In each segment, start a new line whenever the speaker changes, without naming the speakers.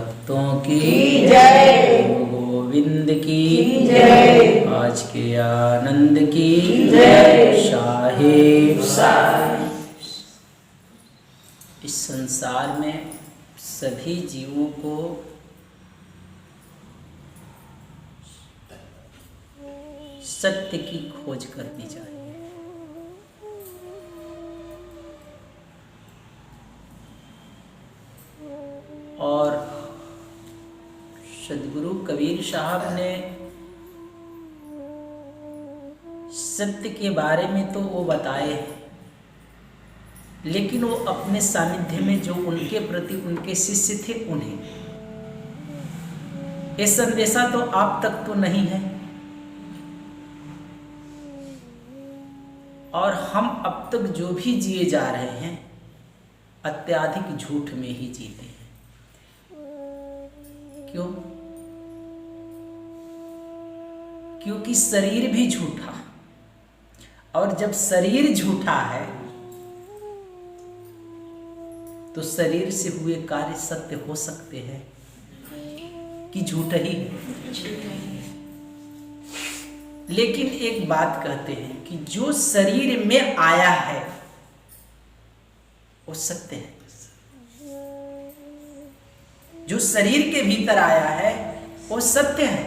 भक्तों की जय, गोविंद की जय, आज के आनंद की जय, साहिब। इस संसार में सभी जीवों को सत्य की खोज करनी चाहिए। और सदगुरु कबीर साहब ने सत्य के बारे में तो वो बताए, लेकिन वो अपने सानिध्य में जो उनके प्रति उनके शिष्य थे उन्हें ये संदेशा तो आप तक तो नहीं है। और हम अब तक जो भी जिए जा रहे हैं अत्याधिक झूठ में ही जीते हैं। क्यों? क्योंकि शरीर भी झूठा, और जब शरीर झूठा है तो शरीर से हुए कार्य सत्य हो सकते हैं कि झूठ ही है। लेकिन एक बात कहते हैं कि जो शरीर में आया है वो सत्य है। जो शरीर के भीतर आया है वो सत्य है।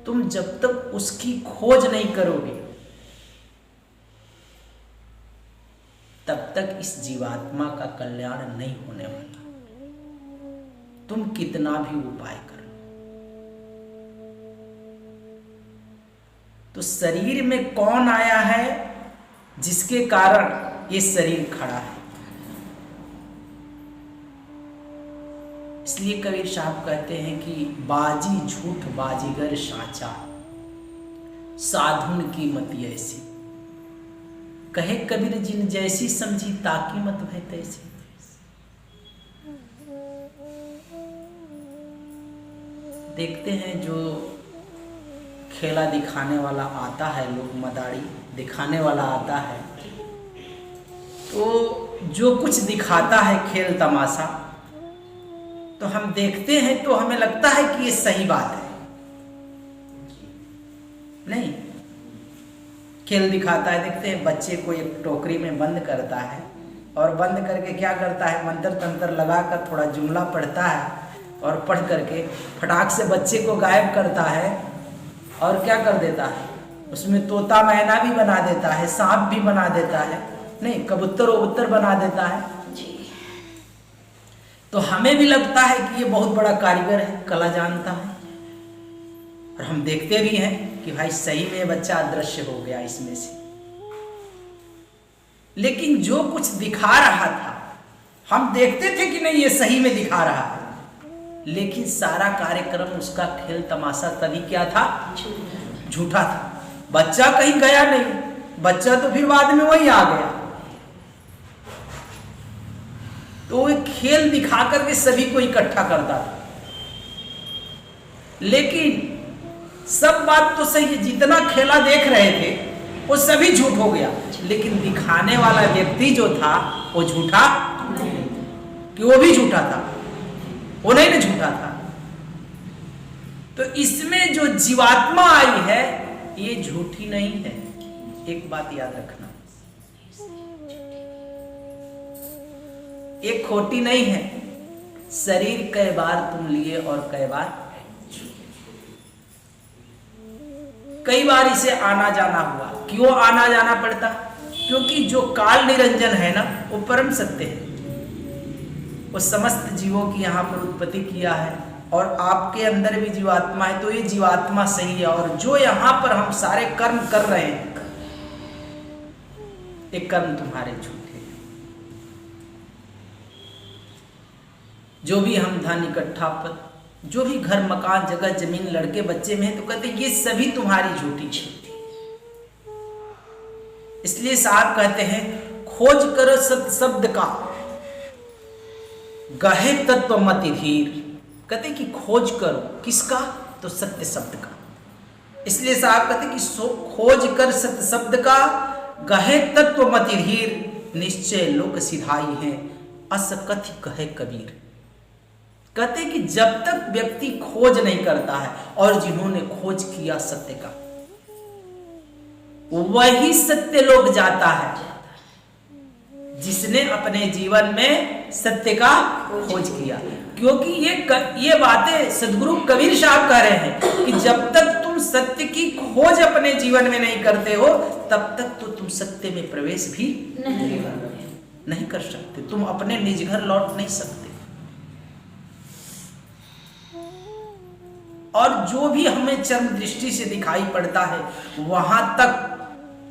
तुम जब तक उसकी खोज नहीं करोगे तब तक इस जीवात्मा का कल्याण नहीं होने वाला। तुम कितना भी उपाय करो। तो शरीर में कौन आया है जिसके कारण ये शरीर खड़ा है? इसलिए कबीर साहब कहते हैं कि बाजी झूठ बाजीगर साचा, साधुन की मति ऐसी। कहे कबीर जिन जैसी समझी ताकि मत भय तैसी। देखते हैं जो खेला दिखाने वाला आता है, लोग मदारी दिखाने वाला आता है, तो जो कुछ दिखाता है खेल तमाशा, तो हम देखते हैं तो हमें लगता है कि ये सही बात है। नहीं, खेल दिखाता है, देखते हैं बच्चे को एक टोकरी में बंद करता है और बंद करके क्या करता है, मंत्र तंत्र लगाकर थोड़ा जुमला पढ़ता है और पढ़ करके फटाक से बच्चे को गायब करता है और क्या कर देता है, उसमें तोता मैना भी बना देता है, सांप भी बना देता है, नहीं कबूतर वबूतर बना देता है। तो हमें भी लगता है कि ये बहुत बड़ा कारीगर है, कला जानता है, और हम देखते भी हैं कि भाई सही में बच्चा अदृश्य हो गया इसमें से। लेकिन जो कुछ दिखा रहा था हम देखते थे कि नहीं ये सही में दिखा रहा है, लेकिन सारा कार्यक्रम उसका खेल तमाशा तभी क्या था, झूठा था। बच्चा कहीं गया नहीं, बच्चा तो फिर बाद में वही आ गया। तो वो खेल दिखा करके सभी को इकट्ठा करता था। लेकिन सब बात तो सही है, जितना खेला देख रहे थे वो सभी झूठ हो गया, लेकिन दिखाने वाला व्यक्ति जो था वो झूठा कि वो भी झूठा था, वो नहीं ना झूठा था। तो इसमें जो जीवात्मा आई है ये झूठी नहीं है। एक बात याद रखना, ये खोटी नहीं है। शरीर कई बार तुम लिए और कई बार इसे आना जाना हुआ। क्यों आना जाना पड़ता? क्योंकि जो काल निरंजन है ना वो परम सत्य है। वो समस्त जीवों की यहाँ पर उत्पत्ति किया है और आपके अंदर भी जीवात्मा है, तो ये जीवात्मा सही है। और जो यहाँ पर हम सारे कर्म कर रहे हैं ये कर्म तुम्हारे झूठे हैं। जो भी हम धन इकट्ठा पर, जो भी घर मकान जगह जमीन लड़के बच्चे में है, तो कहते ये सभी तुम्हारी झूठी है। इसलिए साहब कहते हैं खोज करो सत्य शब्द का, गहे तत्व मति धीर। कहते कि खोज करो किसका, तो सत्य शब्द का। इसलिए साहब कहते कि खोज कर सत्य शब्द का, गहे तत्व मति धीर, निश्चय लोक सिधाई है, अस कथि कहे कबीर। कहते कि जब तक व्यक्ति खोज नहीं करता है, और जिन्होंने खोज किया सत्य का, वही सत्य लोग जाता है। जिसने अपने जीवन में सत्य का खोज किया, क्योंकि ये बातें सदगुरु कबीर साहब कह रहे हैं कि जब तक तुम सत्य की खोज अपने जीवन में नहीं करते हो, तब तक तो तुम सत्य में प्रवेश भी नहीं कर सकते, तुम अपने निज घर लौट नहीं सकते। और जो भी हमें चरम दृष्टि से दिखाई पड़ता है, वहां तक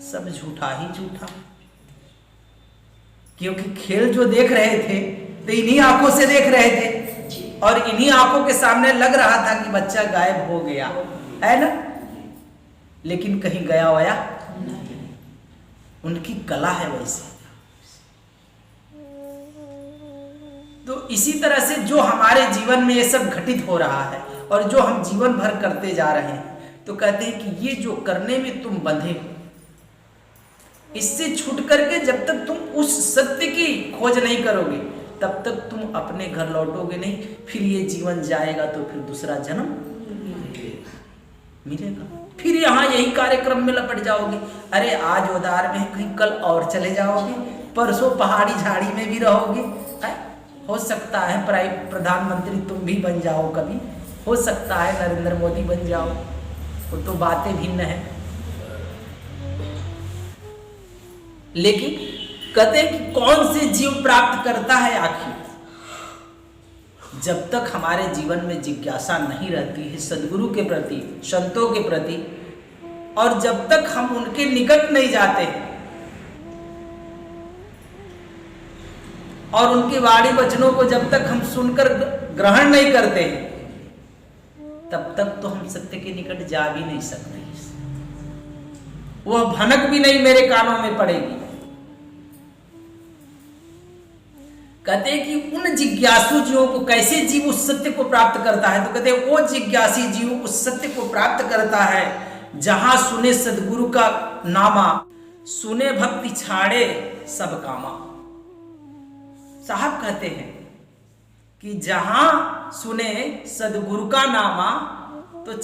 सब झूठा ही झूठा, क्योंकि खेल जो देख रहे थे तो इन्हीं आंखों से देख रहे थे, और इन्हीं आंखों के सामने लग रहा था कि बच्चा गायब हो गया है ना, लेकिन कहीं गया वया नहीं। उनकी कला है वैसे। तो इसी तरह से जो हमारे जीवन में ये सब घटित हो रहा है, और जो हम जीवन भर करते जा रहे हैं, तो कहते हैं कि ये जो करने में तुम बंधे हो, इससे छूट करके जब तक तुम उस सत्य की खोज नहीं करोगे, तब तक तुम अपने घर लौटोगे नहीं। फिर ये जीवन जाएगा तो फिर दूसरा जन्म मिलेगा, फिर यहाँ यही कार्यक्रम में लपट जाओगे। अरे आज उदार में कहीं, कल और चले जाओगे, परसों पहाड़ी झाड़ी में भी रहोगे। हो सकता है प्रधानमंत्री तुम भी बन जाओ कभी, हो सकता है नरेंद्र मोदी बन जाओ, वो तो बातें भिन्न है। लेकिन कहते हैं कि कौन से जीव प्राप्त करता है आखिर? जब तक हमारे जीवन में जिज्ञासा नहीं रहती है सदगुरु के प्रति, संतों के प्रति, और जब तक हम उनके निकट नहीं जाते और उनकी वाणी वचनों को जब तक हम सुनकर ग्रहण नहीं करते, तब तक तो हम सत्य के निकट जा भी नहीं सकते। वह भनक भी नहीं मेरे कानों में पड़ेगी। कहते हैं कि उन जिज्ञासु जीवों को कैसे जीव उस सत्य को प्राप्त करता है, तो कहते हैं वो जिज्ञासी जीव उस सत्य को प्राप्त करता है जहां सुने सदगुरु का नामा, सुने भक्ति छाड़े सब कामा। साहब कहते हैं कि जहां सुने सदगुरु का नामा, तो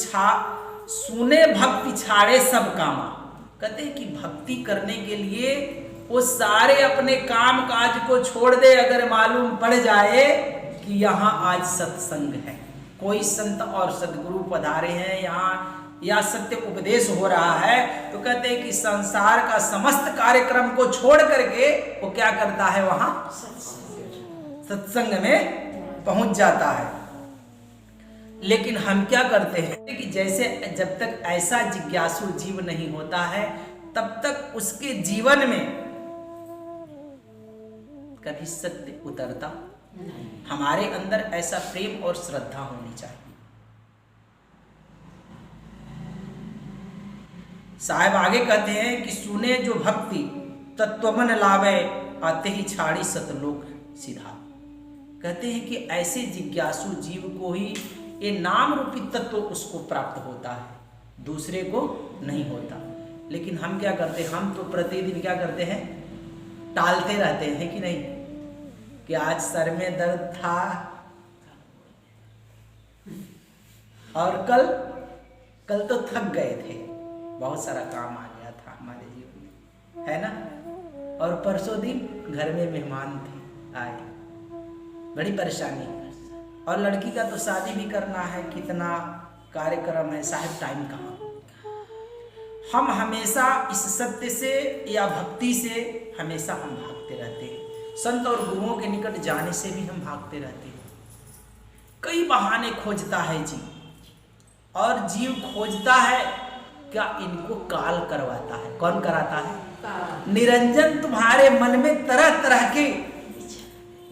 सुने भक्ति छाड़े सब कामा। कहते हैं कि भक्ति करने के लिए वो सारे अपने काम काज को छोड़ दे, अगर मालूम पड़ जाए कि यहाँ आज सत्संग है, कोई संत और सदगुरु पधारे हैं यहाँ, या सत्य उपदेश हो रहा है, तो कहते हैं कि संसार का समस्त कार्यक्रम को छोड़ करके वो क्या करता है, वहां सत्संग में पहुंच जाता है। लेकिन हम क्या करते हैं कि जैसे जब तक ऐसा जिज्ञासु जीव नहीं होता है, तब तक उसके जीवन में कभी सत्य उतरता नहीं। हमारे अंदर ऐसा प्रेम और श्रद्धा होनी चाहिए। साहब आगे कहते हैं कि सुने जो भक्ति तत्वमन लावे, आते ही छाड़ी सतलोक सीधा। कहते हैं कि ऐसे जिज्ञासु जीव को ही ये नाम रूपी तत्व उसको प्राप्त होता है, दूसरे को नहीं होता। लेकिन हम क्या करते हैं, हम तो प्रतिदिन क्या करते हैं, टालते रहते हैं कि नहीं, कि आज सर में दर्द था और कल तो थक गए थे, बहुत सारा काम आ गया था हमारे जीवन में, है ना, और परसों दिन घर में मेहमान थे आए, बड़ी परेशानी। और लड़की का तो शादी भी करना है, कितना कार्यक्रम है, साहब टाइम कहाँ। हम हमेशा इस सत्य से या भक्ति से हमेशा हम भागते रहते हैं, संत और गुरुओं के निकट जाने से भी हम भागते रहते हैं। कई बहाने खोजता है जीव, और जीव खोजता है क्या, इनको काल करवाता है। कौन कराता है? निरंजन तुम्हारे मन में तरह तरह के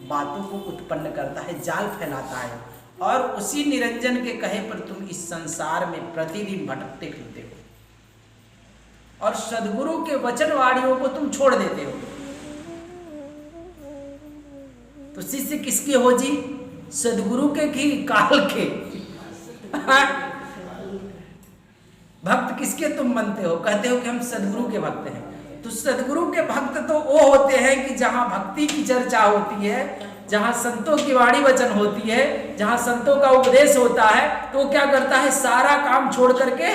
बातों को उत्पन्न करता है, जाल फैलाता है, और उसी निरंजन के कहे पर तुम इस संसार में प्रतिदिन भटकते फिरते हो, और सदगुरु के वचन वाणियों को तुम छोड़ देते हो। तो शिष्य किसके हो जी? सदगुरु के कि काल के? भक्त किसके तुम बनते हो? कहते हो कि हम सदगुरु के भक्त हैं। तो सदगुरु के भक्त तो वो होते हैं कि जहां भक्ति की चर्चा होती है जहां संतों की वाणी वचन होती है, जहां संतों का उपदेश होता है, तो वो क्या करता है, सारा काम छोड़ करके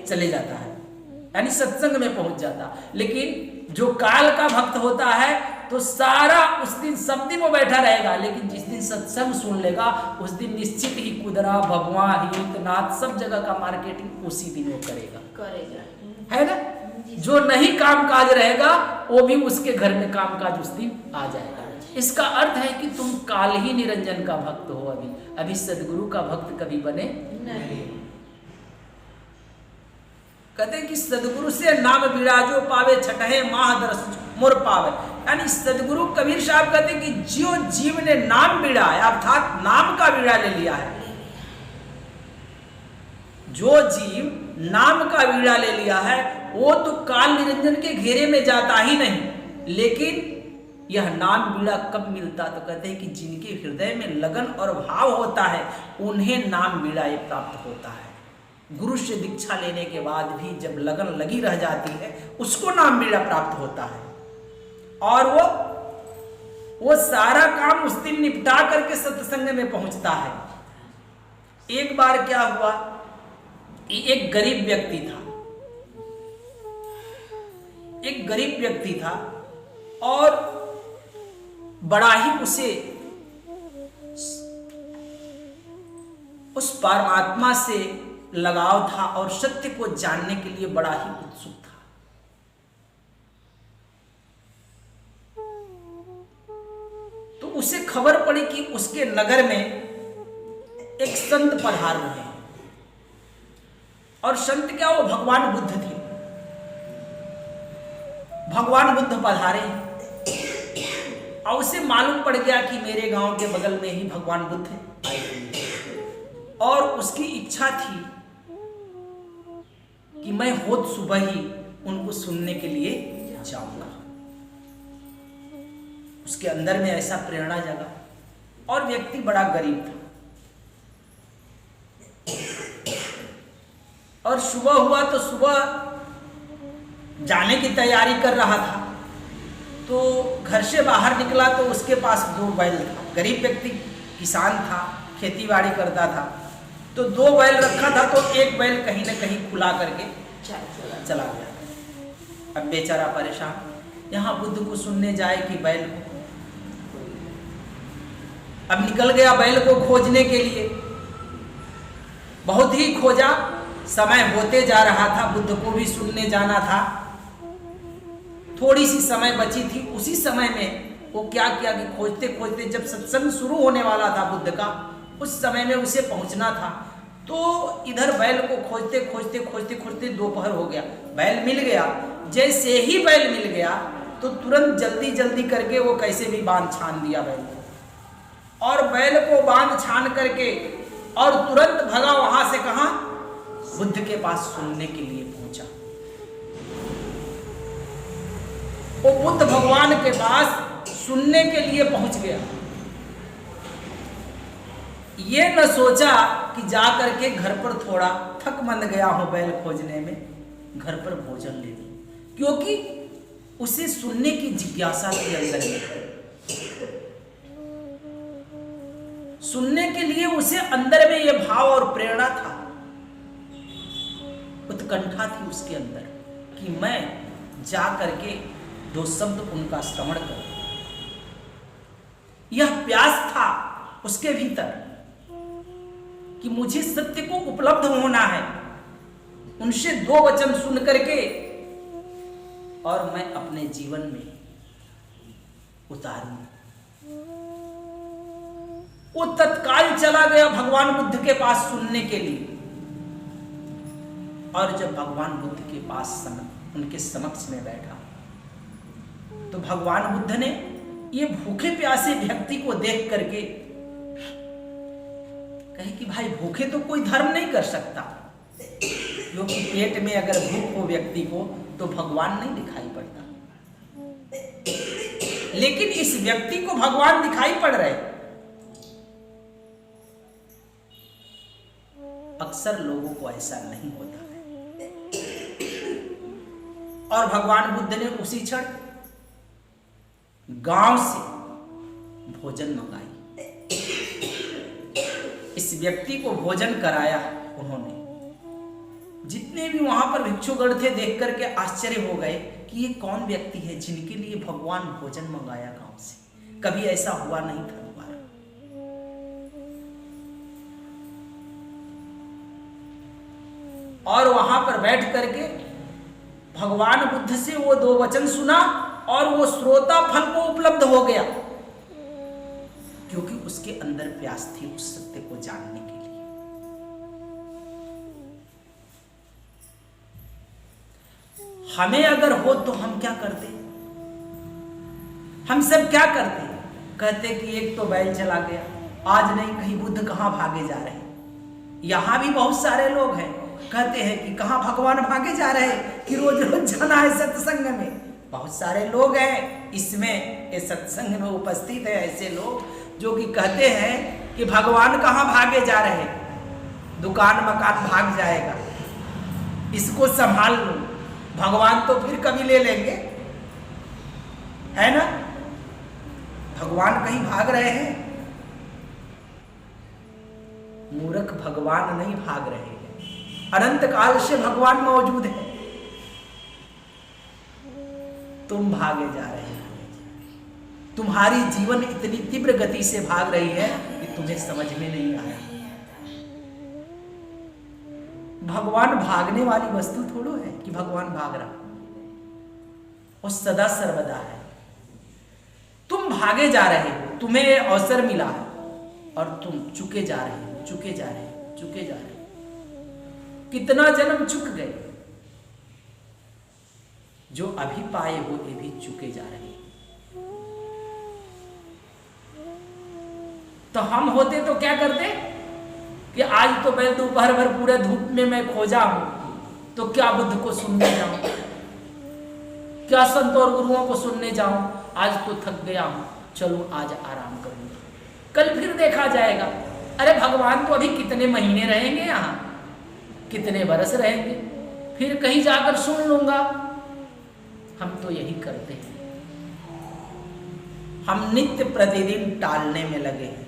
चले जाता है, यानी सत्संग में पहुंच जाता। लेकिन जो काल का भक्त होता है तो सारा उस दिन सब दिन वो बैठा रहेगा, लेकिन जिस दिन सत्संग सुन लेगा उस दिन निश्चित ही कुदरा, भगवा, हित, नाथ सब जगह का मार्केटिंग उसी दिन वो करेगा, है ना। जो नहीं काम काज रहेगा वो भी उसके घर में काम काज उस दिन आ जाएगा। इसका अर्थ है कि तुम काल ही निरंजन का भक्त हो, अभी सदगुरु का भक्त कभी बने नहीं। कहते हैं कि सदगुरु से नाम बिराजो पावे, छठहे माह दरस मोर पावे। यानी सदगुरु कबीर साहब कहते हैं कि जो जीव ने नाम बीड़ा है, अर्थात नाम का बीड़ा ले लिया है, जो जीव नाम का बीड़ा ले लिया है वो तो काल निरंजन के घेरे में जाता ही नहीं। लेकिन यह नाम बीड़ा कब मिलता, तो कहते हैं कि जिनके हृदय में लगन और भाव होता है उन्हें नाम बीड़ा ये प्राप्त होता है। गुरु से दीक्षा लेने के बाद भी जब लगन लगी रह जाती है उसको नाम बीड़ा प्राप्त होता है, और वो सारा काम उस दिन निपटा करके सत्संग में पहुंचता है। एक बार क्या हुआ, एक गरीब व्यक्ति था और बड़ा ही उसे उस परमात्मा से लगाव था और सत्य को जानने के लिए बड़ा ही उत्सुक था। तो उसे खबर पड़ी कि उसके नगर में एक संत पधार रहे हैं, और संत क्या, वो भगवान बुद्ध थे। भगवान बुद्ध पधारे और उसे मालूम पड़ गया कि मेरे गांव के बगल में ही भगवान बुद्ध है, और उसकी इच्छा थी कि मैं होत सुबह ही उनको सुनने के लिए जाऊंगा। उसके अंदर में ऐसा प्रेरणा जगा, और व्यक्ति बड़ा गरीब था। और सुबह हुआ तो सुबह जाने की तैयारी कर रहा था, तो घर से बाहर निकला तो उसके पास 2 बैल था। गरीब व्यक्ति किसान था, खेतीबाड़ी करता था, तो 2 बैल रखा था, तो एक बैल कहीं ना कहीं खुला करके चला गया। अब बेचारा परेशान, यहाँ बुद्ध को सुनने जाए कि बैल को, अब निकल गया बैल को खोजने के लिए। बहुत ही खोजा, समय होते जा रहा था, बुद्ध को भी सुनने जाना था, थोड़ी सी समय बची थी। उसी समय में वो क्या किया कि खोजते खोजते जब सत्संग शुरू होने वाला था बुद्ध का, उस समय में उसे पहुंचना था, तो इधर बैल को खोजते खोजते खोजते खोजते दोपहर हो गया। बैल मिल गया। जैसे ही बैल मिल गया तो तुरंत जल्दी जल्दी करके वो कैसे भी बांध छान दिया बैल को, और बैल को बांध छान करके और तुरंत भगा वहां से, कहां, बुद्ध के पास सुनने के लिए पहुंचा। वो बुद्ध भगवान के पास सुनने के लिए पहुंच गया। ये न सोचा कि जा करके घर पर थोड़ा थक मंद गया हो बैल खोजने में, घर पर भोजन ले ली, क्योंकि उसे सुनने की जिज्ञासा थी अंदर में। सुनने के लिए उसे अंदर में यह भाव और प्रेरणा था, उत्कंठा थी उसके अंदर कि मैं जा करके 2 शब्द उनका श्रवण करूं। यह प्यास था उसके भीतर कि मुझे सत्य को उपलब्ध होना है, उनसे 2 वचन सुन करके और मैं अपने जीवन में उतारूं। वो तत्काल चला गया भगवान बुद्ध के पास सुनने के लिए, और जब भगवान बुद्ध के पास उनके समक्ष में बैठा तो भगवान बुद्ध ने ये भूखे प्यासे व्यक्ति को देख करके कहे कि भाई, भूखे तो कोई धर्म नहीं कर सकता, क्योंकि पेट में अगर भूख हो व्यक्ति को तो भगवान नहीं दिखाई पड़ता, लेकिन इस व्यक्ति को भगवान दिखाई पड़ रहे। अक्सर लोगों को ऐसा नहीं होता है। और भगवान बुद्ध ने उसी क्षण गांव से भोजन मंगाई। इस व्यक्ति को भोजन कराया उन्होंने। जितने भी वहां पर भिक्षुगण थे देख करके आश्चर्य हो गए कि ये कौन व्यक्ति है जिनके लिए भगवान भोजन मंगाया गांव से। कभी ऐसा हुआ नहीं था दोबारा। और वहां पर बैठ करके भगवान बुद्ध से वो 2 वचन सुना और वो श्रोता फल को उपलब्ध हो गया, क्योंकि उसके अंदर प्यास थी उस सत्य को जानने के लिए। हमें अगर हो तो हम क्या करते? हम सब क्या करते? कहते कि एक तो बैल चला गया, आज नहीं कहीं बुद्ध कहां भागे जा रहे हैं। यहां भी बहुत सारे लोग हैं, कहते हैं कि कहां भगवान भागे जा रहे हैं कि रोज रोज जाना है सत्संग में। बहुत सारे लोग हैं इसमें, ये सत्संग में उपस्थित है ऐसे लोग जो कि कहते हैं कि भगवान कहां भागे जा रहे हैं, दुकान मकान भाग जाएगा, इसको संभाल लो, भगवान तो फिर कभी ले लेंगे, है ना। भगवान कहीं भाग रहे हैं? मूर्ख, भगवान नहीं भाग रहे हैं। अनंत काल से भगवान मौजूद है, तुम भागे जा रहे हो। तुम्हारी जीवन इतनी तीव्र गति से भाग रही है कि तुम्हें समझ में नहीं आया। भगवान भागने वाली वस्तु थोड़ो है कि भगवान भाग रहा, वो सदा सर्वदा है। तुम भागे जा रहे हो, तुम्हें अवसर मिला है और तुम चुके जा रहे हो, चुके जा रहे हो, चुके जा रहे हो। कितना जन्म चुक गए, जो अभी पाए हो ये भी चुके जा रहे हैं। तो हम होते तो क्या करते कि आज तो मैं दोपहर भर पूरे धूप में मैं खोजा हूं, तो क्या बुद्ध को सुनने जाऊं, क्या संत और गुरुओं को सुनने जाऊं, आज तो थक गया हूं, चलो आज आराम करूंगा, कल फिर देखा जाएगा। अरे भगवान तो अभी कितने महीने रहेंगे यहाँ, कितने बरस रहेंगे, फिर कहीं जाकर सुन लूंगा। हम तो यही करते हैं, हम नित्य प्रतिदिन टालने में लगे हैं।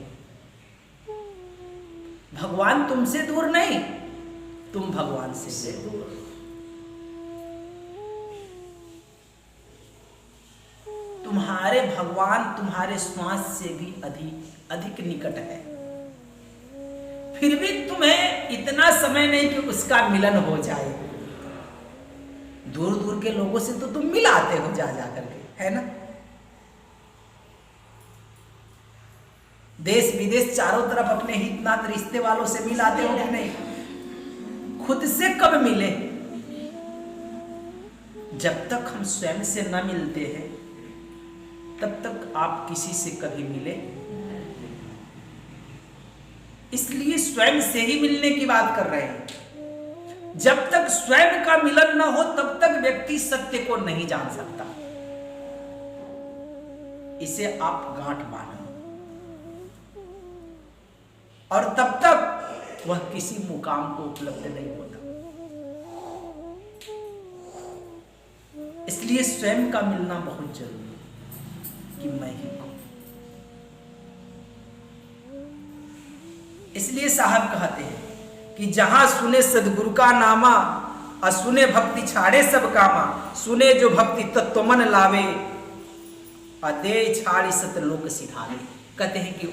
भगवान तुमसे दूर नहीं, तुम भगवान से दूर। तुम्हारे भगवान तुम्हारे श्वास से भी अधिक निकट है, फिर भी तुम्हें इतना समय नहीं कि उसका मिलन हो जाए। दूर दूर के लोगों से तो तुम मिल आते हो जा करके, है ना। देश विदेश चारों तरफ अपने हितनात रिश्ते वालों से मिल आते हो कि नहीं। खुद से कब मिले? जब तक हम स्वयं से न मिलते हैं तब तक आप किसी से कभी मिले। इसलिए स्वयं से ही मिलने की बात कर रहे हैं। जब तक स्वयं का मिलन न हो तब तक व्यक्ति सत्य को नहीं जान सकता। इसे आप गांठ बांधो और तब तक वह किसी मुकाम को उपलब्ध नहीं होता। इसलिए स्वयं का मिलना बहुत जरूरी है कि मैं ही हूं। इसलिए साहब कहते हैं कि जहां सुने सदगुरु का नामा, असुने भक्ति छाड़े सब कामा, सुने जो भक्ति तत्व मन लावे, अदे छाड़ी सतलोक सिधारे। कहते हैं कि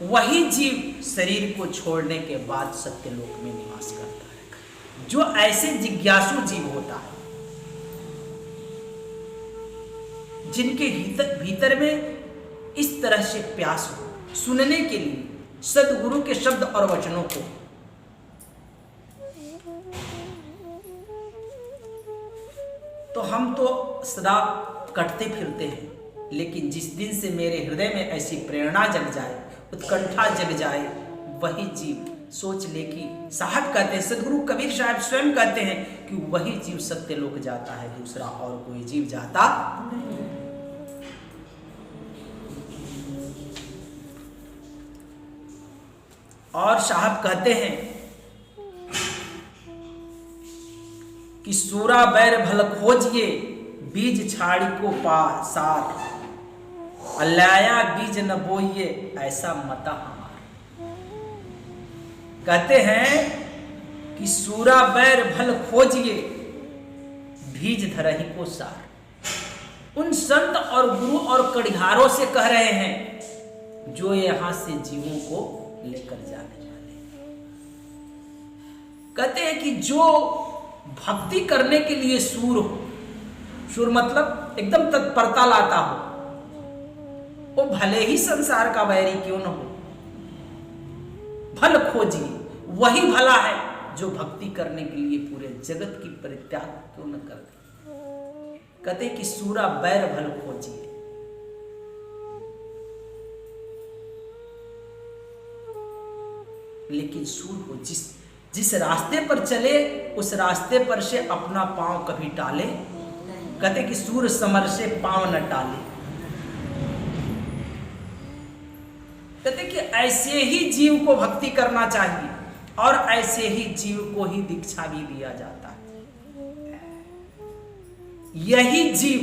वही जीव शरीर को छोड़ने के बाद सत्यलोक में निवास करता है। जो ऐसे जिज्ञासु जीव होता है, जिनके भीतर में इस तरह से प्यास हो सुनने के लिए सदगुरु के शब्द और वचनों को, तो हम तो सदा कटते फिरते हैं। लेकिन जिस दिन से मेरे हृदय में ऐसी प्रेरणा जग जाए, उत्कंठा जग जाए, वही जीव सोच ले कि साहब कहते हैं, सदगुरु कबीर साहब स्वयं कहते हैं कि वही जीव सत्यलोक जाता है, दूसरा और कोई जीव जाता नहीं। और साहब कहते हैं कि सूरा बैर भल खोजिए, बीज छाड़ी को पा साथ, अल्याया बीज न बोइए ऐसा मता हमारा। कहते हैं कि सूरा बैर भल खोजिए बीज धरही को सार। उन संत और गुरु और कड़िहारों से कह रहे हैं जो यहां से जीवों को लेकर जाने वाले। कहते हैं कि जो भक्ति करने के लिए सूर हो, सूर मतलब एकदम तत्परता लाता हो, वो भले ही संसार का बैरी क्यों न हो, भल खोजिए, वही भला है जो भक्ति करने के लिए पूरे जगत की परित्याग क्यों न कर दे। कहते कि सूरा बैर भल खोजिए। लेकिन सूर हो जिस रास्ते पर चले उस रास्ते पर से अपना पांव कभी टाले। कहते कि सूर समर से पांव न टाले। कहते कि ऐसे ही जीव को भक्ति करना चाहिए और ऐसे ही जीव को ही दीक्षा भी दिया जाता है। यही जीव,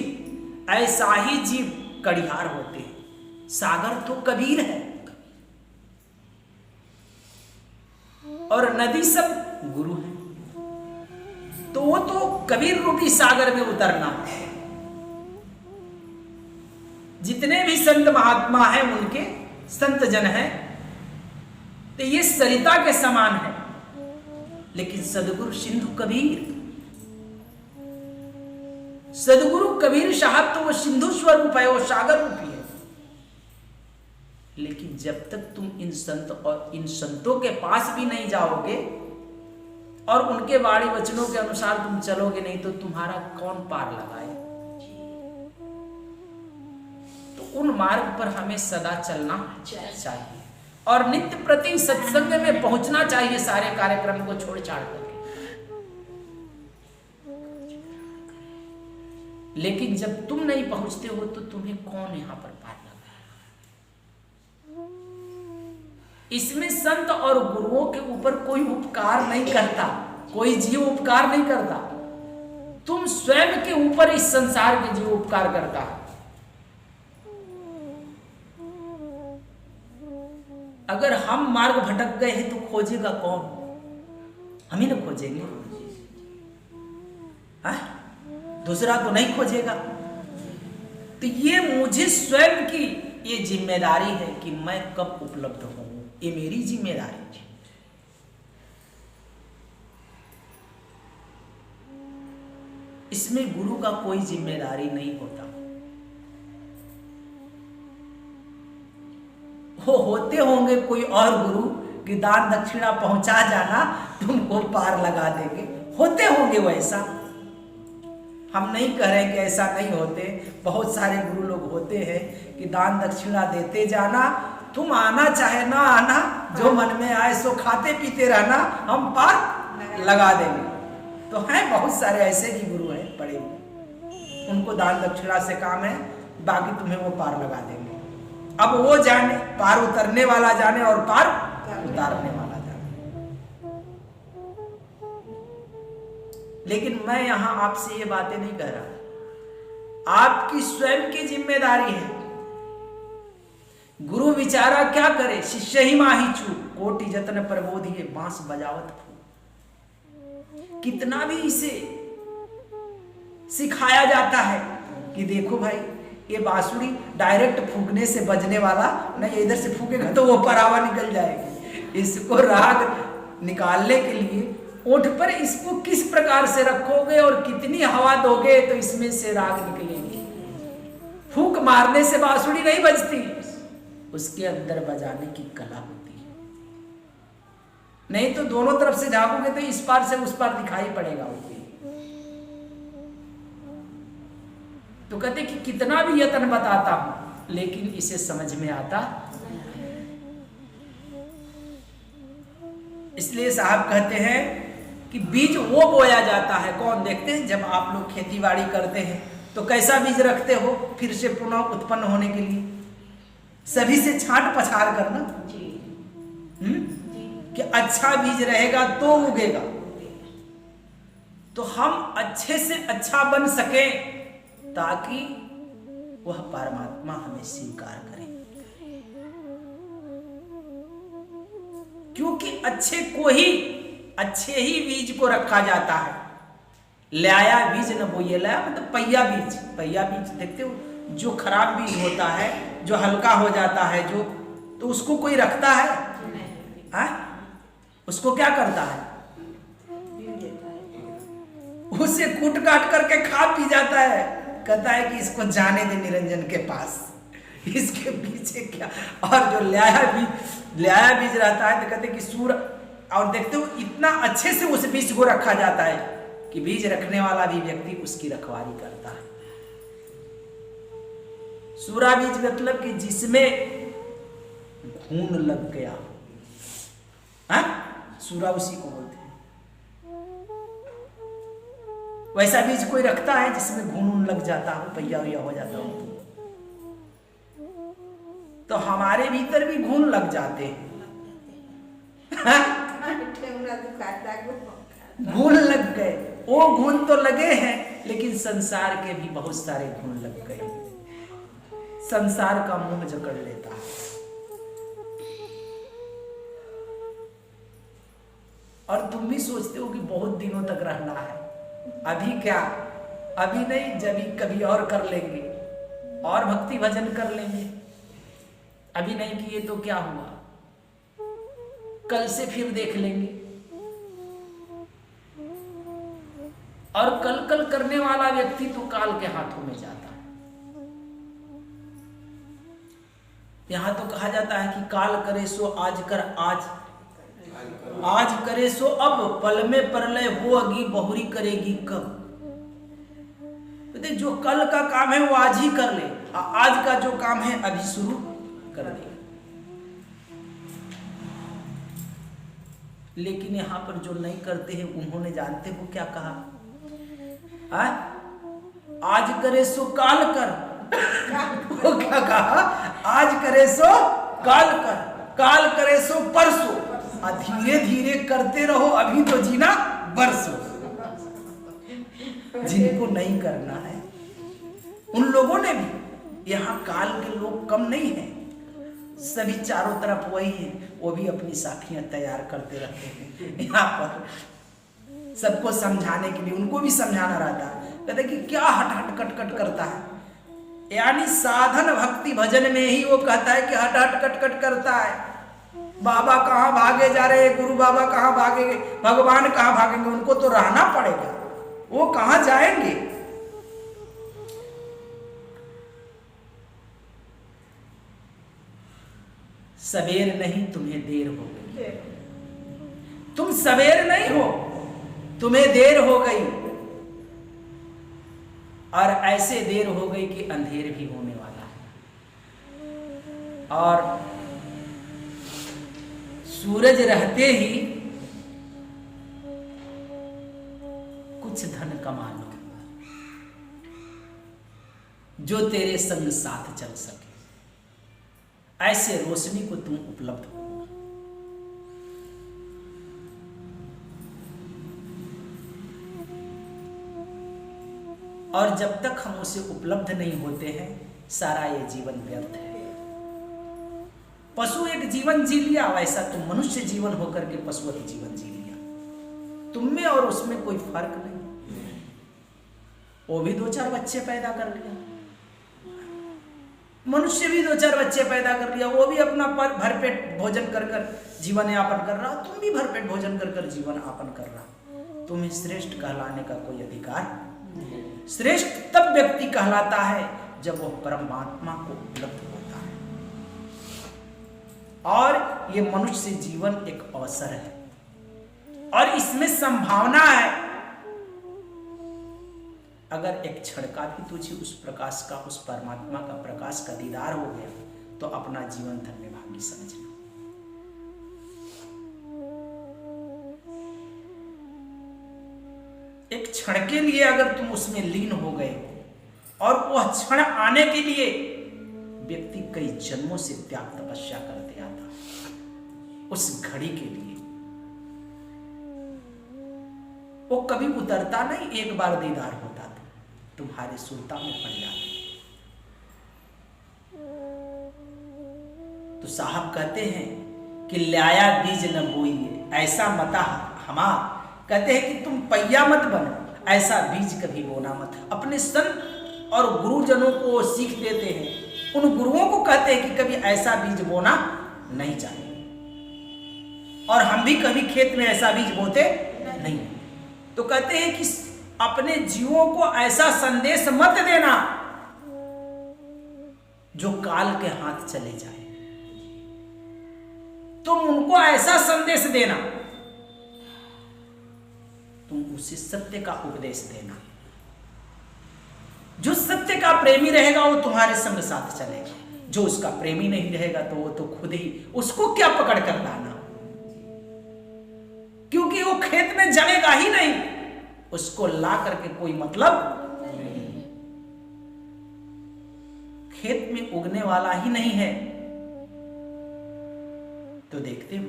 ऐसा ही जीव कड़िहार होते हैं। सागर तो कबीर है और नदी सब गुरु है, तो वो तो कबीर रूपी सागर में उतरना है। जितने भी संत महात्मा हैं उनके संत जन हैं तो ये सरिता के समान है, लेकिन सदगुरु सिंधु कबीर, सदगुरु कबीर साहब तो वो सिंधु स्वरूप है, वो सागर रूपी है। लेकिन जब तक तुम इन संत और इन संतों के पास भी नहीं जाओगे और उनके वाणी वचनों के अनुसार तुम चलोगे नहीं तो तुम्हारा कौन पार लगाए। तो उन मार्ग पर हमें सदा चलना चाहिए और नित्य प्रति सत्संग में पहुंचना चाहिए, सारे कार्यक्रम को छोड़ छाड़ करके। लेकिन जब तुम नहीं पहुंचते हो तो तुम्हें कौन यहां पर पार लगाए। इसमें संत और गुरुओं के ऊपर कोई उपकार नहीं करता, कोई जीव उपकार नहीं करता। तुम स्वयं के ऊपर इस संसार के जीव उपकार करता है। अगर हम मार्ग भटक गए हैं तो खोजेगा कौन? हम ही ना खोजेंगे, दूसरा तो नहीं खोजेगा। तो ये मुझे स्वयं की ये जिम्मेदारी है कि मैं कब उपलब्ध हूं, ये मेरी जिम्मेदारी है। इसमें गुरु का कोई जिम्मेदारी नहीं होता। वो होते होंगे कोई और गुरु कि दान दक्षिणा पहुंचा जाना तुमको पार लगा देंगे, होते होंगे वैसा। हम नहीं कह रहे कि ऐसा नहीं होते, बहुत सारे गुरु लोग होते हैं कि दान दक्षिणा देते जाना, तुम आना चाहे ना आना, जो मन में आए सो खाते पीते रहना, हम पार लगा देंगे। तो हैं बहुत सारे ऐसे भी गुरु हैं बड़े, उनको दान दक्षिणा से काम है, बाकी तुम्हें वो पार लगा देंगे। अब वो जाने, पार उतरने वाला जाने और पार उतारने वाला जाने। लेकिन मैं यहां आपसे ये बातें नहीं कह रहा, आपकी स्वयं की जिम्मेदारी है। गुरु विचारा क्या करे, शिष्य ही माही छू, कोटि जतन प्रबोधिए बांस बजावत फूल। कितना भी इसे सिखाया जाता है कि देखो भाई ये बांसुरी डायरेक्ट फूकने से बजने वाला नहीं, इधर से फूकेगा तो वो परावा निकल जाएगी। इसको राग निकालने के लिए ओठ पर इसको किस प्रकार से रखोगे और कितनी हवा दोगे तो इसमें से राग निकलेगी। फूक मारने से बांसुरी नहीं बजती, उसके अंदर बजाने की कला होती है। नहीं तो दोनों तरफ से झाँकोगे तो इस पार से उस पार दिखाई पड़ेगा उसकी। तो कहते कि कितना भी यत्न बताता हूं लेकिन इसे समझ में आता। इसलिए साहब कहते हैं कि बीज वो बोया जाता है। कौन? देखते हैं जब आप लोग खेतीबाड़ी करते हैं तो कैसा बीज रखते हो फिर से पुनः उत्पन्न होने के लिए, सभी से छांट पछाड़ करना कि अच्छा बीज रहेगा तो उगेगा। तो हम अच्छे से अच्छा बन सके ताकि वह परमात्मा हमें स्वीकार करे, क्योंकि अच्छे ही बीज को रखा जाता है। लाया बीज न बोइए, लाया मतलब पहिया बीज देखते हो, जो खराब बीज होता है, जो हल्का हो जाता है, जो तो उसको कोई रखता है, उसको क्या करता है, उसे कूट काट करके खा पी जाता है, कहता है कि इसको जाने दे निरंजन के पास, इसके पीछे क्या। और जो लाया बीज रहता है तो कहते कि सूर, और देखते हो इतना अच्छे से उस बीज को रखा जाता है कि बीज रखने वाला भी व्यक्ति उसकी रखवाली करता है। सूरा बीज मतलब कि जिसमें घून लग गया, सूरा उसी को बोलते हैं। वैसा बीज कोई रखता है जिसमें घून लग जाता हो, पहिया हो जाता हो, तो हमारे भीतर भी घून लग जाते हैं। घून लग गए, वो घून तो लगे हैं, लेकिन संसार के भी बहुत सारे घून लग गए। संसार का मुंह जकड़ लेता है। और तुम भी सोचते हो कि बहुत दिनों तक रहना है, अभी क्या, अभी नहीं, जब कभी और कर लेंगे, और भक्ति भजन कर लेंगे। अभी नहीं किए तो क्या हुआ, कल से फिर देख लेंगे। और कल करने वाला व्यक्ति तो काल के हाथों में जाता है। यहां तो कहा जाता है कि काल करे सो आज कर, आज करे सो अब, पल में प्रलय होगी बहुरी करेगी कब। तो जो कल का काम है वो आज ही कर ले, आज का जो काम है अभी शुरू कर दे। लेकिन यहां पर जो नहीं करते हैं उन्होंने, जानते हो क्या कहा, आज करे सो काल कर। वो क्या कहा, आज करे सो काल कर, काल करे सो परसों, धीरे धीरे करते रहो, अभी तो जीना बरसों। जिनको नहीं करना है उन लोगों ने भी, यहाँ काल के लोग कम नहीं हैं, सभी चारों तरफ वही हैं, वो भी अपनी साखियां तैयार करते रहते हैं। यहाँ पर सबको समझाने के लिए उनको भी समझाना रहता है, कहते कि क्या हट कट करता है, यानी साधन भक्ति भजन में ही वो कहता है कि हट कट करता है। बाबा कहाँ भागे जा रहे हैं, गुरु बाबा कहाँ भागेंगे, भगवान कहाँ भागेंगे, उनको तो रहना पड़ेगा, वो कहाँ जाएंगे। सवेर नहीं तुम्हें देर हो गई, तुम सवेर नहीं हो, तुम्हें देर हो गई, और ऐसे देर हो गई कि अंधेर भी होने वाला है। और सूरज रहते ही कुछ धन कमा लो, जो तेरे संग साथ चल सके, ऐसे रोशनी को तुम उपलब्ध हो। और जब तक हम उसे उपलब्ध नहीं होते हैं, सारा ये जीवन व्यर्थ है। पशु एक जीवन जी लिया, वैसा तुम मनुष्य जीवन होकर के पशुवत जीवन जी लिया। तुम में और उसमें कोई फर्क नहीं। वो भी 2-4 बच्चे पैदा कर लिया, मनुष्य भी 2-4 बच्चे पैदा कर लिया, वो भी अपना भरपेट भोजन कर जीवन यापन कर रहा, तुम भी भरपेट भोजन कर जीवन यापन कर रहा। तुम्हें श्रेष्ठ कहलाने का कोई अधिकार नहीं। श्रेष्ठ तब व्यक्ति कहलाता है जब वह परमात्मा को उपलब्ध होता है। और ये मनुष्य जीवन एक अवसर है, और इसमें संभावना है, अगर एक क्षण का भी तुझे उस प्रकाश का, उस परमात्मा का प्रकाश का दीदार हो गया तो अपना जीवन धन्यभागी समझना। एक क्षण के लिए अगर तुम उसमें लीन हो गए, और वह क्षण आने के लिए व्यक्ति कई जन्मों से त्याग तपस्या करते आता, उस घड़ी के लिए वो कभी उतरता नहीं। एक बार दीदार होता तो तुम्हारे सुरता में पड़ जाता। तो साहब कहते हैं कि ल्याया बीज न बोइए, ऐसा मता हमार, कहते हैं कि तुम पहिया मत बनो, ऐसा बीज कभी बोना मत। अपने संत और गुरुजनों को सीख देते हैं, उन गुरुओं को कहते हैं कि कभी ऐसा बीज बोना नहीं चाहिए, और हम भी कभी खेत में ऐसा बीज बोते नहीं। तो कहते हैं कि अपने जीवों को ऐसा संदेश मत देना जो काल के हाथ चले जाए, तुम उनको ऐसा संदेश देना, तुम उसे सत्य का उपदेश देना। जो सत्य का प्रेमी रहेगा वो तुम्हारे संग साथ चलेगा, जो उसका प्रेमी नहीं रहेगा तो वो तो खुद ही, उसको क्या पकड़ कर लाना, क्योंकि वो खेत में जमेगा ही नहीं, उसको ला करके कोई मतलब नहीं, खेत में उगने वाला ही नहीं है। तो देखते हो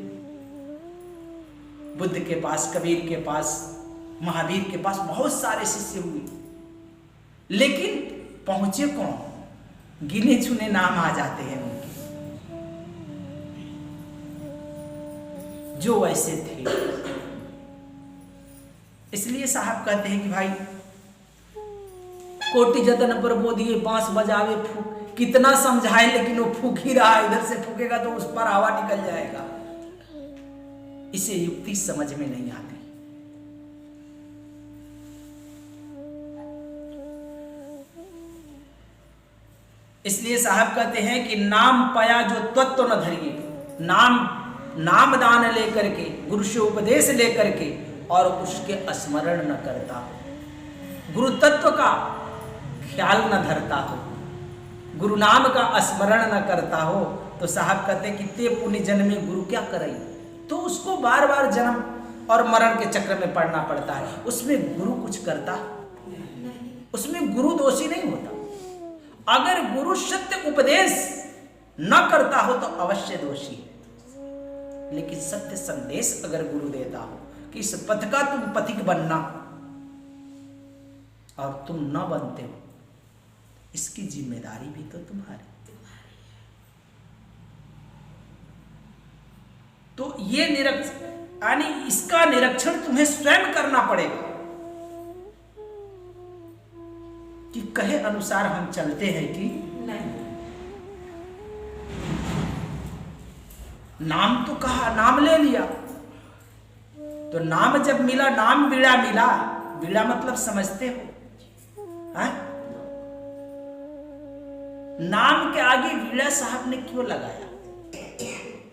बुद्ध के पास, कबीर के पास, महावीर के पास बहुत सारे शिष्य हुए, लेकिन पहुंचे कौन, गिने चुने नाम आ जाते हैं उनके, जो ऐसे थे। इसलिए साहब कहते हैं कि भाई कोटि जतन पर बोधिए बांस बजावे फूक, कितना समझाए लेकिन वो फूक ही रहा, इधर से फूकेगा तो उस पर हवा निकल जाएगा, इसे युक्ति समझ में नहीं आती। इसलिए साहब कहते हैं कि नाम पाया जो तत्व न धरिए, नाम दान लेकर के, गुरु से उपदेश लेकर के, और उसके स्मरण न करता, गुरु तत्व का ख्याल न धरता हो, गुरु नाम का स्मरण न करता हो, तो साहब कहते कि ते पुण्य जन्म में गुरु क्या करे, तो उसको बार बार जन्म और मरण के चक्र में पड़ना पड़ता है। उसमें गुरु कुछ करता, उसमें गुरु दोषी नहीं होता। अगर गुरु सत्य उपदेश न करता हो तो अवश्य दोषी है, लेकिन सत्य संदेश अगर गुरु देता हो कि इस पथ का तुम पथिक बनना, और तुम न बनते हो, इसकी जिम्मेदारी भी तो तुम्हारी। तो ये यानी इसका निरीक्षण तुम्हें स्वयं करना पड़ेगा कि कहे अनुसार हम चलते हैं कि नहीं। नाम तो कहा, नाम ले लिया, तो नाम जब मिला, नाम बीड़ा मिला, बीड़ा मतलब समझते हो, है? नाम के आगे बीड़ा साहब ने क्यों लगाया?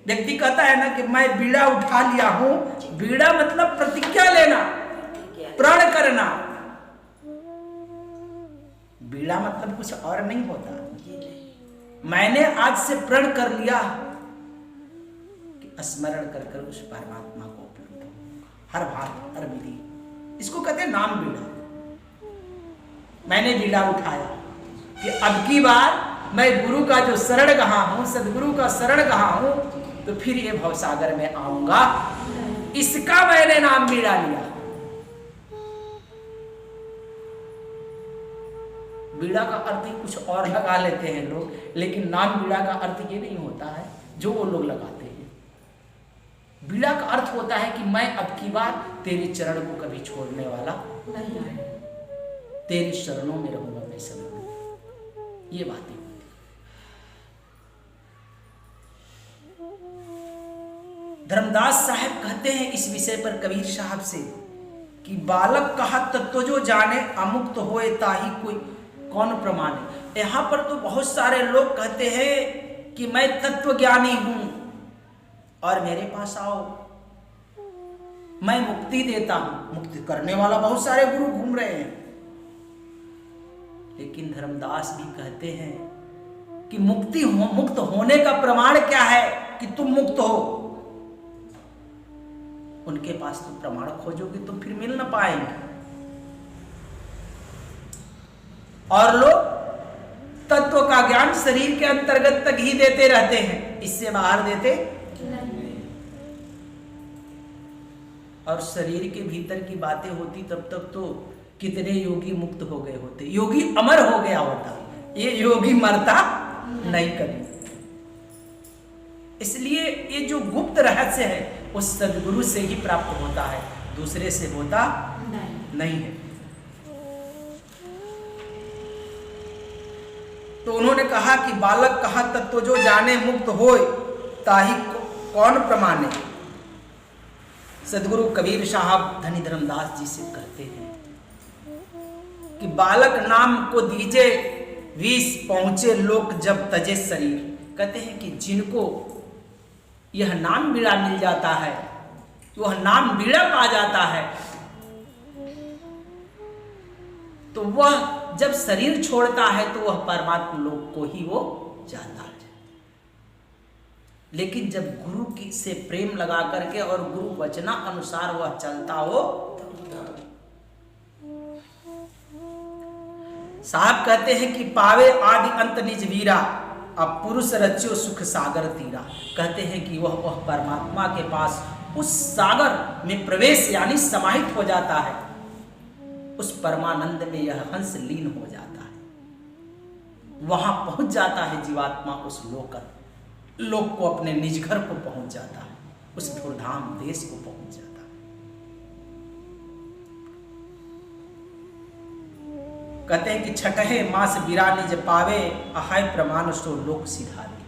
व्यक्ति कहता है ना कि मैं बीड़ा उठा लिया हूं, बीड़ा मतलब प्रतिज्ञा लेना, प्रण करना, बीड़ा मतलब कुछ और नहीं होता। मैंने आज से प्रण कर लिया कि स्मरण कर कर उस परमात्मा को उपलब्ध हर भाग हर विधि, इसको कहते हैं नाम बीड़ा। मैंने बीड़ा उठाया कि अब की बार मैं गुरु का जो शरण गहा हूं, सदगुरु का शरण गहा हूं, तो फिर ये भवसागर में आऊंगा, इसका मैंने नाम बीड़ा लिया। बीड़ा का अर्थ ही कुछ और लगा लेते हैं लोग, लेकिन नाम बीड़ा का अर्थ ये नहीं होता है जो वो लोग लगाते हैं। बीड़ा का अर्थ होता है कि मैं अब की बार तेरे चरण को कभी छोड़ने वाला नहीं है, तेरी शरणों में रहूंगा मैं सब। ये बातें धर्मदास साहब कहते हैं इस विषय पर कबीर साहब से कि बालक कहा तत्व जो जाने, अमुक्त होए ताही कोई कौन प्रमाणे। यहां पर तो बहुत सारे लोग कहते हैं कि मैं तत्व ज्ञानी हूं और मेरे पास आओ, मैं मुक्ति देता हूं। मुक्ति करने वाला बहुत सारे गुरु घूम रहे हैं, लेकिन धर्मदास भी कहते हैं कि मुक्त होने का प्रमाण क्या है कि तुम मुक्त हो। उनके पास तो प्रमाण खोजोगे तो फिर मिल ना पाएंगे। और लोग तत्व का ज्ञान शरीर के अंतर्गत तक ही देते रहते हैं, इससे बाहर देते नहीं। और शरीर के भीतर की बातें होती तब तक तो कितने योगी मुक्त हो गए होते, योगी अमर हो गया होता। ये योगी मरता नहीं कभी। इसलिए ये जो गुप्त रहस्य है वो सदगुरु से ही प्राप्त होता है, दूसरे से होता नहीं है। तो उन्होंने कहा कि बालक कहा तत्व जो जाने मुक्त होय ताही कौन प्रमाणे। सदगुरु कबीर साहब धनी धर्मदास जी से कहते हैं कि बालक नाम को दीजे विष पहुंचे लोक जब तजे शरीर। कहते हैं कि जिनको यह नाम बीड़ा मिल जाता है, वह नाम बीड़ा पा जाता है, तो वह जब शरीर छोड़ता है तो वह परमात्मा लोक को ही वो जाता है। लेकिन जब गुरु की से प्रेम लगा करके और गुरु वचना अनुसार वह चलता हो, साहब कहते हैं कि पावे आदि अंत निज वीरा, अब पुरुष रच्यो सुख सागर तीरा। कहते हैं कि वह परमात्मा के पास उस सागर में प्रवेश यानी समाहित हो जाता है, उस परमानंद में यह हंस लीन हो जाता है, वहां पहुंच जाता है जीवात्मा, उस लोक को अपने निज घर को पहुंच जाता है, उस धुरधाम देश को पहुंच जाता है। कहते हैं कि छठे मास बिरा निज पावे अहाय प्रमाण सो लोक सिधारे।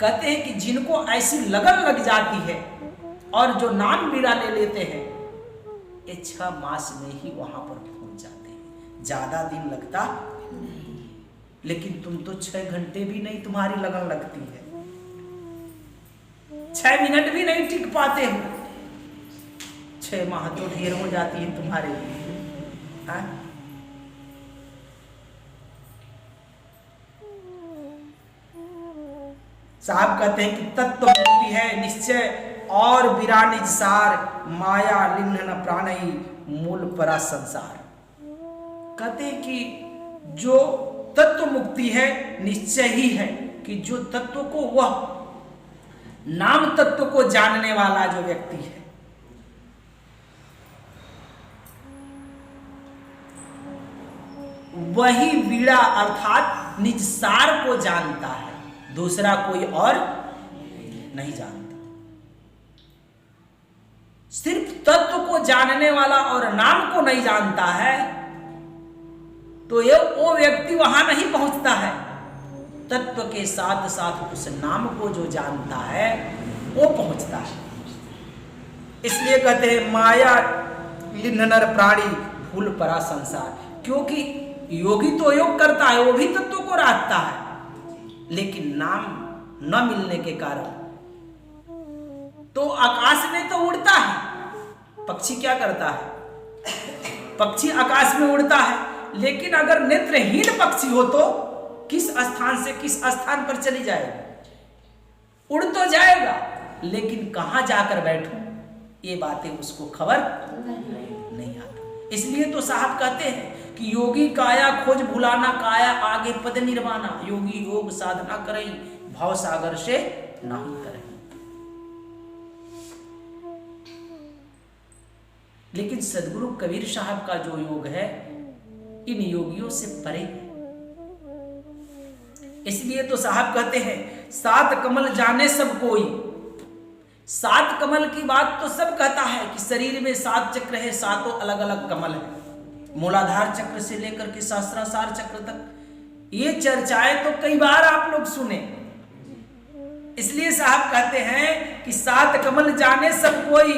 कहते हैं कि जिनको ऐसी लगन लग जाती है और जो नाम बिरा ले लेते हैं, ये 6 मास में ही वहां पर पहुंच जाते हैं, ज्यादा दिन लगता नहीं। लेकिन तुम तो 6 घंटे भी नहीं तुम्हारी लगन लगती है, 6 मिनट भी नहीं टिक पाते हो, 6 माह तो ढेर हो जाती है तुम्हारे लिए। साहब कहते हैं कि तत्व मुक्ति है निश्चय और बिरानिज सार, माया लिन्हन प्राणई मूल परा संसार। कहते हैं कि जो तत्व मुक्ति है निश्चय ही है कि जो तत्व को वह नाम तत्व को जानने वाला जो व्यक्ति है, वही वीड़ा अर्थात निज सार को जानता है, दूसरा कोई और नहीं जानता। सिर्फ तत्व को जानने वाला और नाम को नहीं जानता है तो ये वो व्यक्ति वहां नहीं पहुंचता है। तत्व के साथ साथ उस नाम को जो जानता है वो पहुंचता है। इसलिए कहते हैं माया लिन्नर प्राणी भूल परा संसार, क्योंकि योगी तो योग करता है, वो भी तत्व को राखता है, लेकिन नाम न मिलने के कारण तो आकाश में तो उड़ता है। पक्षी क्या करता है? पक्षी आकाश में उड़ता है, लेकिन अगर नेत्रहीन पक्षी हो तो किस स्थान से किस स्थान पर चली जाएगा? उड़ तो जाएगा, लेकिन कहां जाकर बैठूं ये बातें उसको खबर नहीं आता। इसलिए तो साहब कहते हैं कि योगी काया खोज भुलाना, काया आगे पद निर्वाणा। योगी योग साधना करे भाव सागर से नहीं करे। लेकिन सदगुरु कबीर साहब का जो योग है इन योगियों से परे है। इसलिए तो साहब कहते हैं 7 कमल जाने सब कोई। 7 कमल की बात तो सब कहता है कि शरीर में 7 चक्र है, 7 अलग अलग कमल है। मूलाधार चक्र से लेकर के सहस्रार चक्र तक ये चर्चाएं तो कई बार आप लोग सुने। इसलिए साहब कहते हैं कि 7 कमल जाने सब कोई,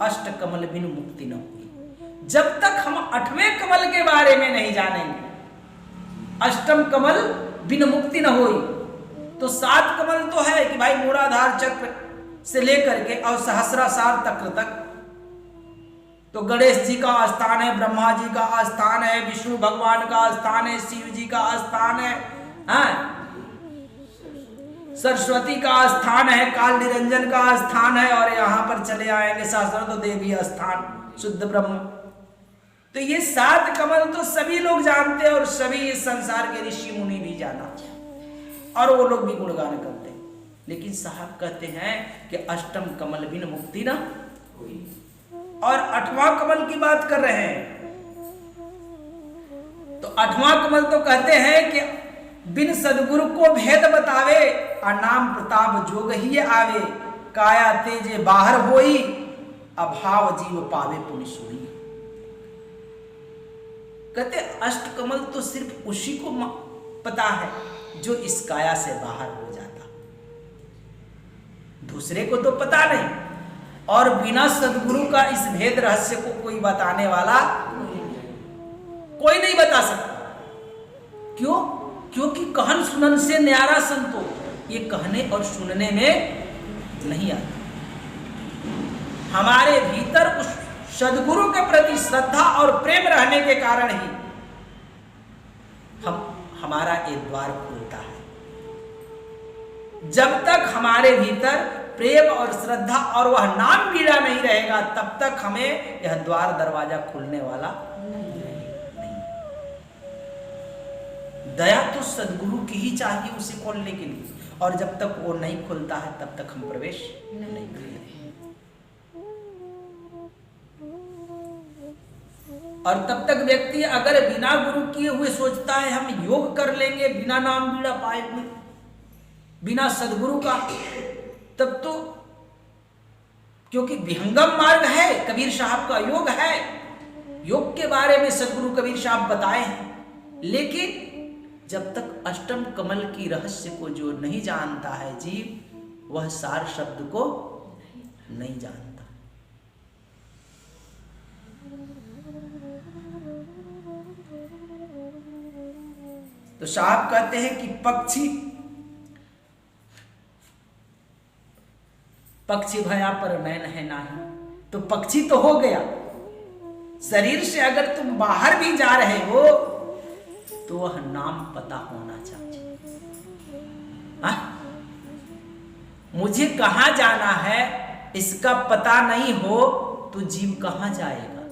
8 कमल बिन मुक्ति न हुई। जब तक हम 8वें कमल के बारे में नहीं जानेंगे, 8म कमल बिन मुक्ति न हुई, तो 7 कमल तो है कि भाई मूलाधार चक्र से लेकर के और सहस्रार चक्र तक तो गणेश जी का स्थान है, ब्रह्मा जी का स्थान है, विष्णु भगवान का स्थान है, शिव जी का स्थान है, सरस्वती का स्थान है, काल निरंजन का स्थान है, और यहां पर चले आएंगे सहस्रतो देवी स्थान, शुद्ध ब्रह्म। तो ये 7 कमल तो सभी लोग जानते हैं और सभी इस संसार के ऋषि मुनि भी जाना और वो लोग भी गुणगान करते हैं। लेकिन साहब कहते हैं कि 8म कमल बिन मुक्ति ना हुई, और 8वां कमल की बात कर रहे हैं। तो 8वां कमल तो कहते हैं कि बिन सदगुरु को भेद बतावे अनाम प्रताप जोग ही आवे, काया तेजे बाहर होई, अभाव जीव पावे पुण्य सोई। कहते अष्टकमल तो सिर्फ उसी को पता है जो इस काया से बाहर हो जाता, दूसरे को तो पता नहीं। और बिना सद्गुरु का इस भेद रहस्य को कोई बताने वाला कोई नहीं बता सकता। क्यों? क्योंकि कहन सुनन से न्यारा संतो, ये कहने और सुनने में नहीं आता। हमारे भीतर उस सद्गुरु के प्रति श्रद्धा और प्रेम रहने के कारण ही हमारा एक द्वार खुलता है। जब तक हमारे भीतर प्रेम और श्रद्धा और वह नाम बीड़ा नहीं रहेगा, तब तक हमें यह द्वार दरवाजा खुलने वाला नहीं। दया तो सद्गुरु की ही चाहिए उसे खोलने के लिए, और जब तक वो नहीं खुलता है तब तक हम प्रवेश नहीं करते। और तब तक व्यक्ति अगर बिना गुरु किए हुए सोचता है हम योग कर लेंगे बिना नाम बीड़ा पाए, बिना सद्गुरु का, तब तो, क्योंकि विहंगम मार्ग है, कबीर साहब का योग है, योग के बारे में सद्गुरु कबीर साहब बताए हैं। लेकिन जब तक अष्टम कमल की रहस्य को जो नहीं जानता है जीव, वह सार शब्द को नहीं जानता। तो साहब कहते हैं कि पक्षी भया पर नैन है नाही, तो पक्षी तो हो गया, शरीर से अगर तुम बाहर भी जा रहे हो तो वह नाम पता होना चाहिए। मुझे कहां जाना है इसका पता नहीं हो तो जीव कहां जाएगा?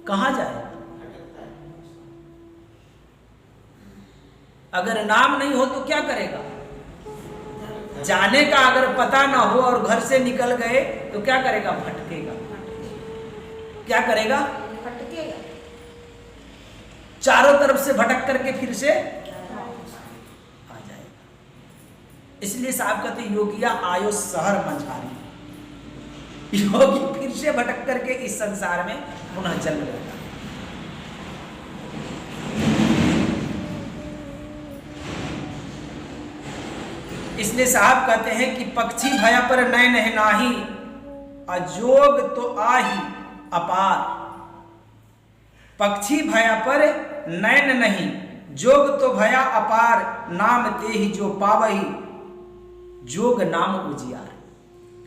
कहां जाएगा? अगर नाम नहीं हो तो क्या करेगा? जाने का अगर पता ना हो और घर से निकल गए तो क्या करेगा? भटकेगा। क्या करेगा? भटकेगा। चारों तरफ से भटक करके फिर से आ जाएगा। इसलिए साहब कहते योगिया आयो शहर मंझारी, योगी फिर से भटक करके इस संसार में पुनः जन्म लेता। इसलिए साहब कहते हैं कि पक्षी भया पर नैन है नाही, अजोग तो आही अपार। पक्षी भया पर नैन नहीं, जोग तो भया अपार, नाम ते ही जो पावही, जोग नाम उजियार।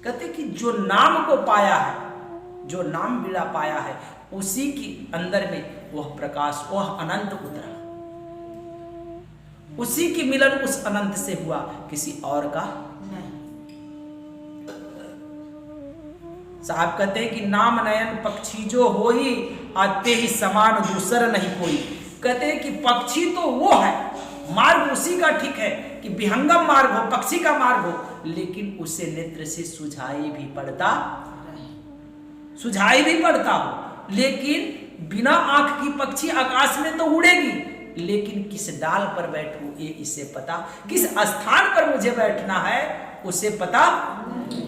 कहते कि जो नाम को पाया है, जो नाम बीड़ा पाया है, उसी के अंदर में वह प्रकाश, वह अनंत उतरा, उसी की मिलन उस अनंत से हुआ, किसी और का नहीं। साहब कहते हैं कि नाम नयन पक्षी जो होई, आते ही समान दूसर नहीं कोई। कहते हैं कि पक्षी तो वो है, मार्ग उसी का ठीक है कि विहंगम मार्ग हो, पक्षी का मार्ग हो, लेकिन उसे नेत्र से सुझाई भी पड़ता हो। लेकिन बिना आंख की पक्षी आकाश में तो उड़ेगी, लेकिन किस डाल पर बैठूं ये इसे पता, किस स्थान पर मुझे बैठना है उसे पता नहीं।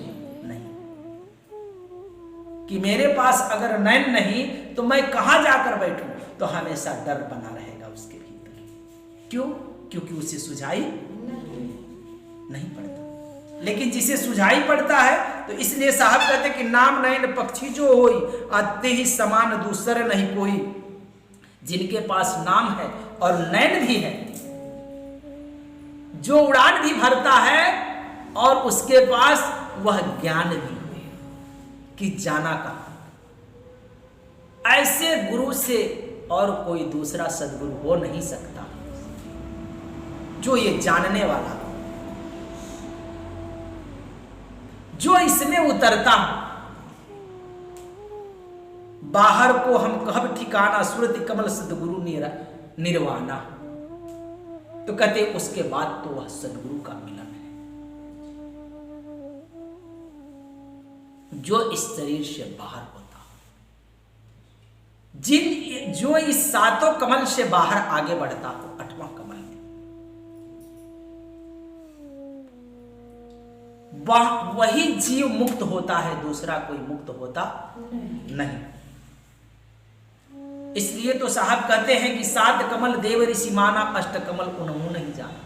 कि मेरे पास अगर नैन नहीं तो मैं कहां जाकर बैठूं, तो हमेशा डर बना रहेगा उसके भीतर। क्यों? क्योंकि उसे सुझाई नहीं पड़ता। लेकिन जिसे सुझाई पड़ता है, तो इसलिए साहब कहते कि नाम नैन पक्षी जो होई, आते ही समान दूसर नहीं कोई। जिनके पास नाम है और नैन भी है, जो उड़ान भी भरता है, और उसके पास वह ज्ञान भी है कि जाना कहां। ऐसे गुरु से और कोई दूसरा सद्गुरु हो नहीं सकता जो ये जानने वाला, जो इसमें उतरता हो। बाहर को हम कहब ठिकाना, सुरति कमल सदगुरु निर्वाणा। तो कहते उसके बाद तो वह सदगुरु का मिलन है, जो इस शरीर से बाहर होता हो, जो इस सातों कमल से बाहर आगे बढ़ता हो, 8वां कमल में, वही जीव मुक्त होता है, दूसरा कोई मुक्त होता नहीं। इसलिए तो साहब कहते हैं कि 7 कमल देव ऋषि माना, 8 कमल उन्होंने नहीं जाना।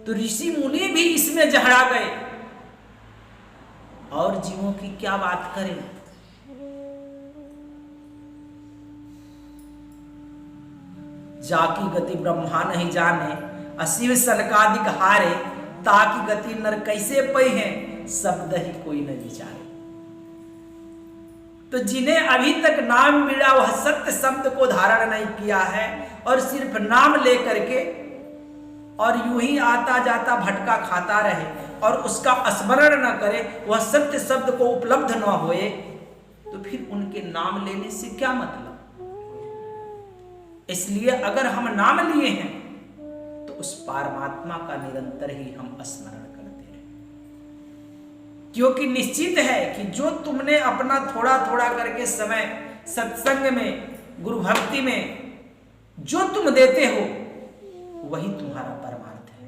तो ऋषि मुनि भी इसमें जहरा गए, और जीवों की क्या बात करें। जाकी गति ब्रह्मा नहीं जाने, अशिव सनकादिक हारे, ताकि गति नर कैसे पई है, शब्द ही कोई न विचारे। तो जिन्हें अभी तक नाम मिला वह सत्य शब्द को धारण नहीं किया है, और सिर्फ नाम लेकर के और यूं ही आता जाता भटका खाता रहे और उसका स्मरण न करे, वह सत्य शब्द को उपलब्ध न होए, तो फिर उनके नाम लेने से क्या मतलब। इसलिए अगर हम नाम लिए हैं तो उस परमात्मा का निरंतर ही हम स्मरण करते रहे, क्योंकि निश्चित है कि जो तुमने अपना थोड़ा थोड़ा करके समय सत्संग में, गुरु भक्ति में जो तुम देते हो, वही तुम्हारा परमार्थ है,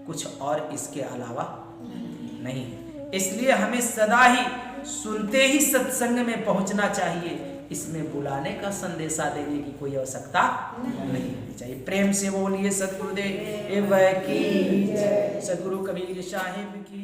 कुछ और इसके अलावा नहीं है। इसलिए हमें सदा ही सुनते ही सत्संग में पहुंचना चाहिए, इसमें बुलाने का संदेशा देने की कोई आवश्यकता नहीं होनी चाहिए। प्रेम से बोलिए सतगुरुदेव की जय, सतगुरु कबीर साहिब की।